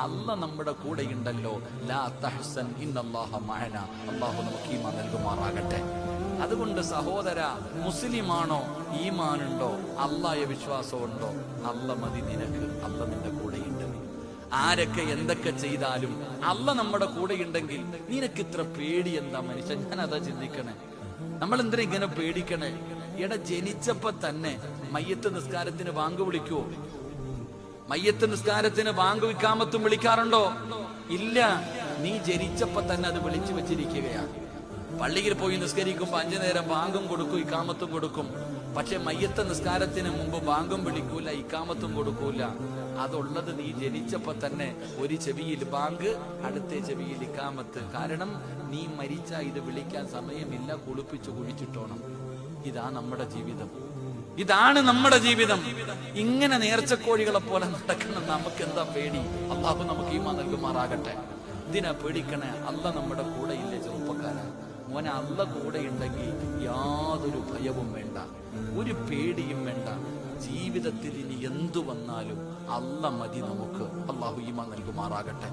അല്ല നമ്മുടെ കൂടെയുണ്ടല്ലോ. ലാ തഹ്സൻ ഇന്നല്ലാഹ മഅന. അല്ലാഹു നമുക്ക് ഈമാൻ നൽകുമാറാകട്ടെ. അതുകൊണ്ട് സഹോദര, മുസ്ലിമാണോ, ഈമാനുണ്ടോ, അല്ലാഹയെ വിശ്വാസമുണ്ടോ, അല്ല മതി നിനക്ക്. അല്ല നിന്റെ കൂടെയുണ്ട്. ആരൊക്കെ എന്തൊക്കെ ചെയ്താലും അല്ല നമ്മുടെ കൂടെയുണ്ടെങ്കിൽ നിനക്ക് ഇത്ര പേടി എന്താ മനുഷ്യൻ? ഞാൻ അതാ ചിന്തിക്കണേ. നമ്മൾ എന്തിനാ ഇങ്ങനെ പേടിക്കണേ? ജനിച്ചപ്പോ തന്നെ മയ്യത്ത് നിസ്കാരത്തിന് ബാങ്ക് വിളിക്കുവോ? മയ്യത്ത് നിസ്കാരത്തിന് ബാങ്ക് ഇഖാമത്തും വിളിക്കാറുണ്ടോ? ഇല്ല. നീ ജനിച്ചപ്പോ തന്നെ അത് വിളിച്ചു വെച്ചിരിക്കുകയാണ്. പള്ളിയിൽ പോയി നിസ്കരിക്കുമ്പോ 5 നേരം ബാങ്കും കൊടുക്കും, ഇഖാമത്തും കൊടുക്കും. പക്ഷെ മയ്യത്ത് നിസ്കാരത്തിന് മുമ്പ് ബാങ്കും വിളിക്കൂല, ഇഖാമത്തും കൊടുക്കൂല. അതുള്ളത് നീ ജനിച്ചപ്പോ തന്നെ. ഒരു ചെവിയിൽ ബാങ്ക്, അടുത്ത ചെവിയിൽ ഇഖാമത്ത്. കാരണം നീ മരിച്ച ഇത് വിളിക്കാൻ സമയമില്ല, കുളിപ്പിച്ചു കുഴിച്ചിട്ടോണം. ഇതാ നമ്മുടെ ജീവിതം. ഇതാണ് നമ്മുടെ ജീവിതം. ഇങ്ങനെ നേർച്ചക്കോഴികളെ പോലെ നടക്കണം. നമുക്ക് എന്താ പേടി? അല്ലാഹു നമുക്ക് ഈമാൻ നൽകുമാറാകട്ടെ. ഇതിനാ പേടിക്കണേ? അല്ല നമ്മുടെ കൂടെ ഇല്ലേ ചെറുപ്പക്കാരാ? മോനെ, അല്ല കൂടെ ഉണ്ടെങ്കിൽ യാതൊരു ഭയവും വേണ്ട, ഒരു പേടിയും വേണ്ട. ജീവിതത്തിൽ ഇനി എന്തു വന്നാലും അല്ല മതി നമുക്ക്. അല്ലാഹു ഈമാൻ നൽകുമാറാകട്ടെ.